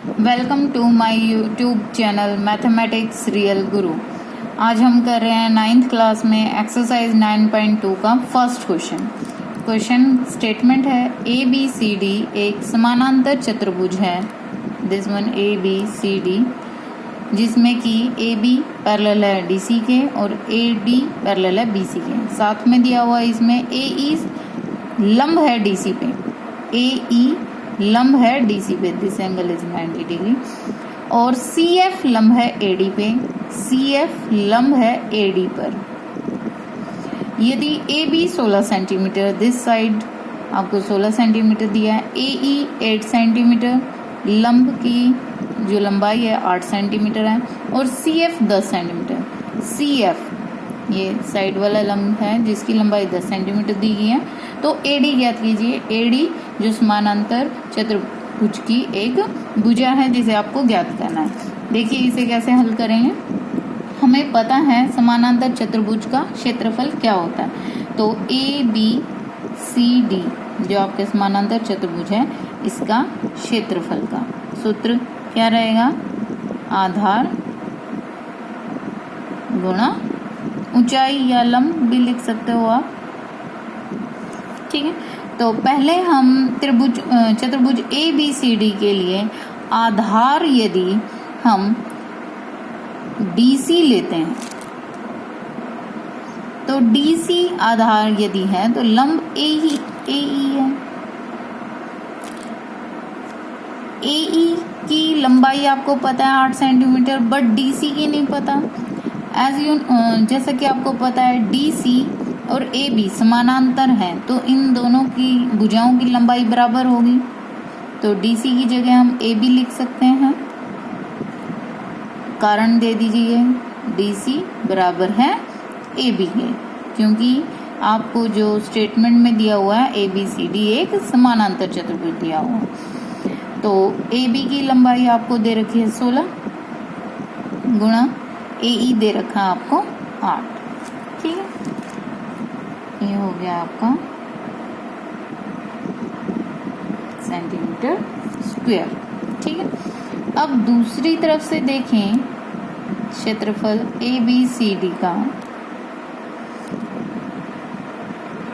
Welcome to my YouTube channel mathematics real guru. आज हम कर रहे हैं 9th क्लास में एक्सरसाइज 9.2 का फर्स्ट क्वेश्चन स्टेटमेंट है ए बी सी डी एक समानांतर चतुर्भुज है। This one A B C D, जिसमें कि ए बी पैरेलल है डी सी के और ए डी पैरेलल है बी सी के। साथ में दिया हुआ है इसमें ए ई लंब है डी सी पे, ए ई लंब है डीसी पे, दिस एंगल इज 90 डिग्री, और सी एफ लंब है एडी पे, सी एफ लंब है एडी पर। यदि A B 16 centimetre, this side आपको 16 सेंटीमीटर दिया है, ए ई 8 सेंटीमीटर, लंब की जो लंबाई है 8 सेंटीमीटर है, और C F 10 centimetre. C F ये साइड वाला लंब है जिसकी लंबाई 10 सेंटीमीटर दी गई है। तो एडी ज्ञात कीजिए। एडी जो समानांतर चतुर्भुज की एक भुजा है जिसे आपको ज्ञात करना है। देखिए इसे कैसे हल करेंगे। हमें पता है समानांतर चतुर्भुज का क्षेत्रफल क्या होता है। तो ए बी सी डी जो आपके समानांतर चतुर्भुज है इसका क्षेत्रफल का सूत्र क्या रहेगा? आधार गुणा ऊंचाई या लंब भी लिख सकते हो आप। ठीक है, तो पहले हम चतुर्भुज ए बी सी डी के लिए आधार यदि हम डीसी लेते हैं तो डीसी आधार यदि है तो लंब ए ई है। ए ई की लंबाई आपको पता है 8 सेंटीमीटर, बट डीसी की नहीं पता। जैसा कि आपको पता है डीसी और ए बी समानांतर हैं, तो इन दोनों की भुजाओं की लंबाई बराबर होगी। तो डीसी की जगह हम ए बी लिख सकते हैं। कारण दे दीजिए, डीसी बराबर है ए बी के, क्योंकि आपको जो स्टेटमेंट में दिया हुआ है ए बी सी डी एक समानांतर चतुर्भुज दिया हुआ है। तो ए बी की लंबाई आपको दे रखी है 16 गुणा ए ई दे रखा है आपको 8। ठीक है, ये हो गया आपका सेंटीमीटर स्क्वायर। ठीक है, अब दूसरी तरफ से देखें क्षेत्रफल ए बी सी डी का।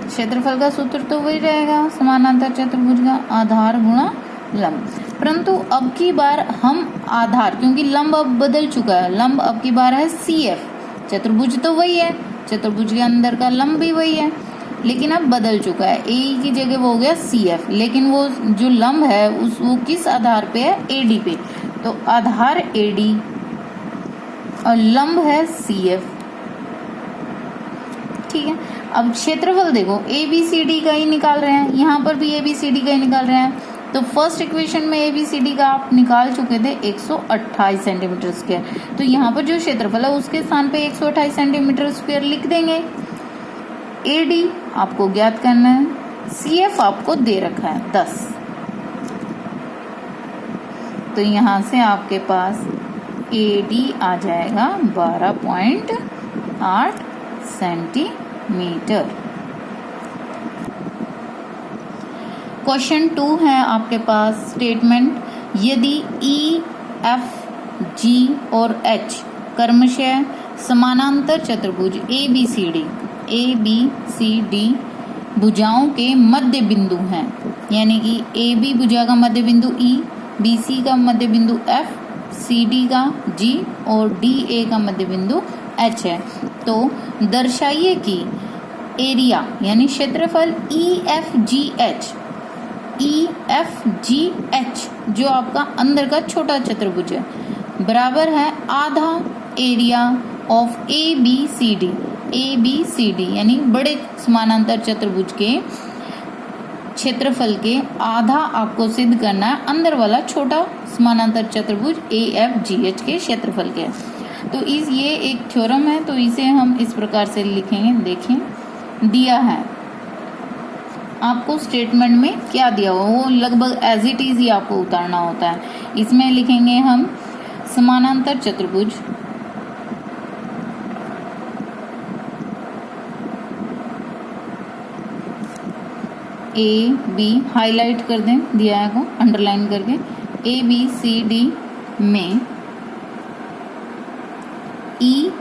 क्षेत्रफल का सूत्र तो वही रहेगा समानांतर चतुर्भुज का, आधार गुणा लंब। परंतु अब की बार हम आधार, क्योंकि लंब अब बदल चुका है, लंब अब की बार है सी एफ। चतुर्भुज तो वही है, चतुर्भुज के अंदर का लंब भी वही है, लेकिन अब बदल चुका है। ए की जगह वो हो गया सी एफ, लेकिन वो जो लंब है वो किस आधार पे है? एडी पे। तो आधार एडी और लंब है सी एफ। ठीक है, अब क्षेत्रफल देखो ए बी सी डी का ही निकाल रहे हैं, यहाँ पर भी ए बी सी डी का ही निकाल रहे हैं। तो फर्स्ट इक्वेशन में ए बी सी डी का आप निकाल चुके थे 128 सेंटीमीटर स्क्वायर। तो यहाँ पर जो क्षेत्रफल है उसके स्थान पे 128 सेंटीमीटर स्क्वायर लिख देंगे। ए डी आपको ज्ञात करना है, सी एफ आपको दे रखा है 10। तो यहाँ से आपके पास ए डी आ जाएगा 12.8 सेंटीमीटर। क्वेश्चन 2 है आपके पास स्टेटमेंट, यदि ई एफ जी और एच क्रमशः समानांतर चतुर्भुज ए बी सी डी भुजाओं के मध्य बिंदु हैं, यानी कि ए बी भुजा का मध्य बिंदु ई, बी सी का मध्य बिंदु एफ, सी डी का जी और डी ए का मध्य बिंदु एच है, तो दर्शाइए कि एरिया यानी क्षेत्रफल ई एफ जी एच जो आपका अंदर का छोटा चतुर्भुज है बराबर है आधा area of A B C D यानी बड़े समानांतर चतुर्भुज के क्षेत्रफल के आधा आपको सिद्ध करना है अंदर वाला छोटा समानांतर चतुर्भुज ए एफ जी एच के क्षेत्रफल के। तो ये एक थ्योरम है, तो इसे हम इस प्रकार से लिखेंगे। देखें दिया है आपको स्टेटमेंट में क्या दिया हुआ, वो लगभग एज इट इज ही आपको उतारना होता है। इसमें लिखेंगे हम समानांतर चतुर्भुज ए बी हाईलाइट कर दें, दिया है को अंडरलाइन करके, ABCD में EFGH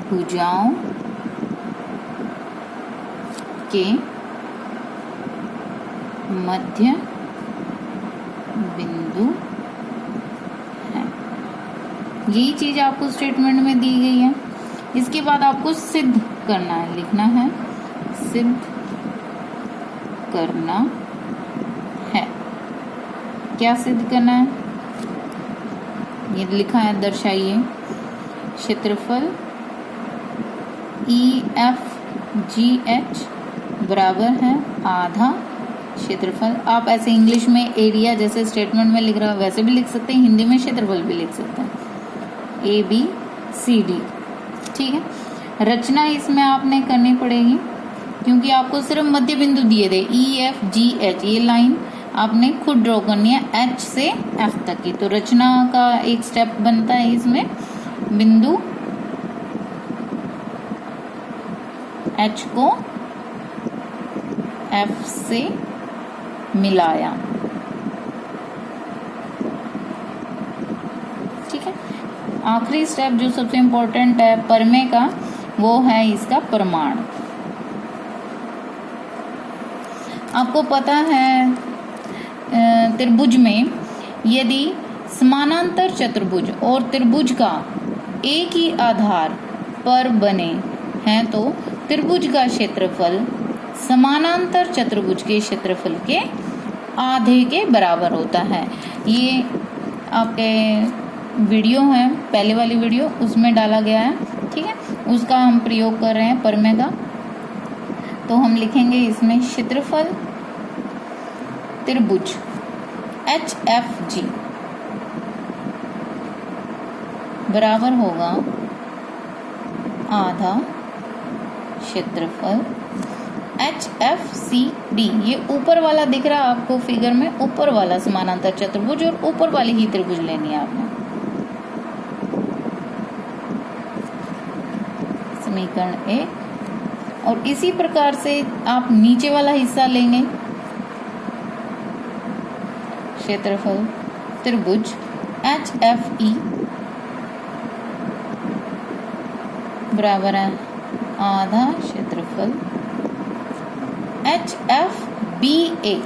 भुजाओं के मध्य बिंदु है। यही चीज आपको स्टेटमेंट में दी गई है। इसके बाद आपको सिद्ध करना है, लिखना है सिद्ध करना है। क्या सिद्ध करना है, ये लिखा है, दर्शाइए। क्षेत्रफल EFGH बराबर है आधा क्षेत्रफल। आप ऐसे इंग्लिश में एरिया जैसे स्टेटमेंट में लिख रहा है वैसे भी लिख सकते हैं, हिंदी में क्षेत्रफल भी लिख सकते हैं, ABCD। ठीक है, रचना इसमें आपने करनी पड़ेगी क्योंकि आपको सिर्फ मध्य बिंदु दिए थे EFGH, ये लाइन आपने खुद ड्रॉ करनी है H से F तक की। तो रचना का एक स्टेप बनता है इसमें, बिंदु H को F से मिलाया। ठीक है, आखिरी स्टेप जो सबसे इम्पोर्टेंट है परमे का, वो है इसका प्रमाण। आपको पता है त्रिभुज में यदि समानांतर चतुर्भुज और त्रिभुज का एक ही आधार पर बने हैं तो त्रिभुज का क्षेत्रफल समानांतर चतुर्भुज के क्षेत्रफल के आधे के बराबर होता है। ये आपके वीडियो है, पहले वाली वीडियो, उसमें डाला गया है। ठीक है, उसका हम प्रयोग कर रहे हैं परमे का। तो हम लिखेंगे इसमें क्षेत्रफल त्रिभुज HFG बराबर होगा आधा क्षेत्रफल HFCD। ये ऊपर वाला दिख रहा है आपको फिगर में, ऊपर वाला समानांतर चतुर्भुज, और ऊपर वाली ही त्रिभुज लेनी है आपने। समीकरण 1। और इसी प्रकार से आप नीचे वाला हिस्सा लेंगे, क्षेत्रफल त्रिभुज HFE बराबर है आधा क्षेत्रफल HFBA।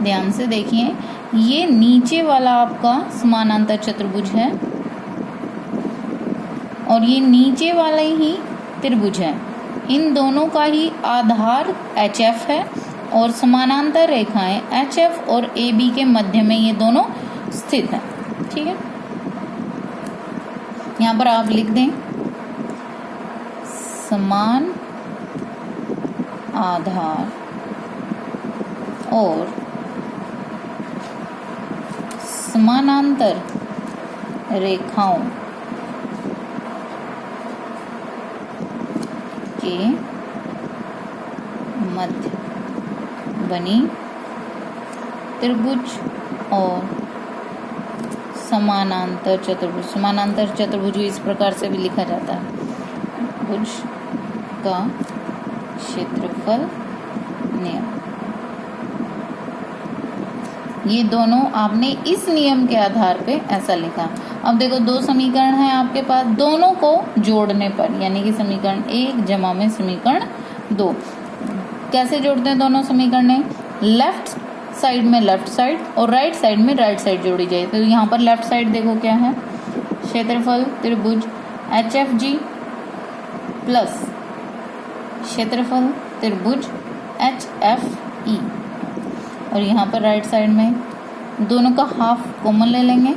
ध्यान से देखिए, ये नीचे वाला आपका समानांतर चतुर्भुज है और ये नीचे वाला ही त्रिभुज है। इन दोनों का ही आधार HF है और समानांतर रेखाएं HF और AB के मध्य में ये दोनों स्थित हैं। ठीक है, यहाँ पर आप लिख दें समान आधार और समानांतर रेखाओं के मध्य बनी त्रिभुज और समानांतर चतुर्भुज। समानांतर चतुर्भुज इस प्रकार से भी लिखा जाता है, भुज का क्षेत्रफल नियम। ये दोनों आपने इस नियम के आधार पे ऐसा लिखा। अब देखो, दो समीकरण हैं आपके पास, दोनों को जोड़ने पर, यानी कि समीकरण 1 जमा में समीकरण 2। कैसे जोड़ते हैं दोनों समीकरण? लेफ्ट साइड में लेफ्ट साइड और राइट साइड में राइट साइड जोड़ी जाए। तो यहाँ पर लेफ्ट साइड देखो क्या है, क्षेत्रफल त्रिभुज HFG प्लस क्षेत्रफल त्रिभुज HFE, और यहाँ पर राइट साइड में दोनों का हाफ कॉमन ले लेंगे।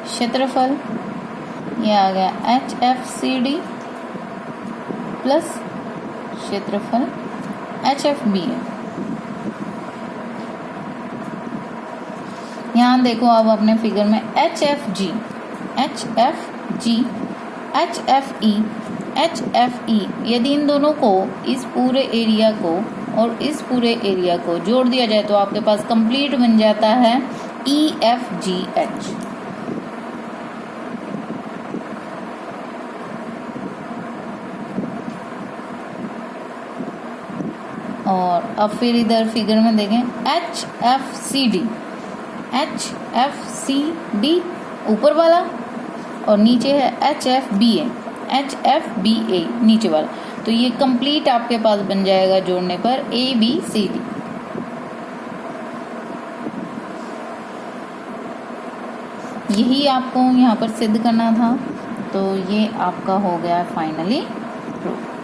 क्षेत्रफल ये आ गया HFCD प्लस क्षेत्रफल HFB है। यहाँ देखो अब अपने फिगर में HFG, HFE, यदि इन दोनों को, इस पूरे एरिया को और इस पूरे एरिया को जोड़ दिया जाए तो आपके पास कंप्लीट बन जाता है EFGH। और अब फिर इधर फिगर में देखें HFCD, HFCD ऊपर वाला और नीचे है HFBA, HFBA नीचे वाला। तो ये कंप्लीट आपके पास बन जाएगा जोड़ने पर ABCD। यही आपको यहाँ पर सिद्ध करना था, तो ये आपका हो गया फाइनली प्रूफ।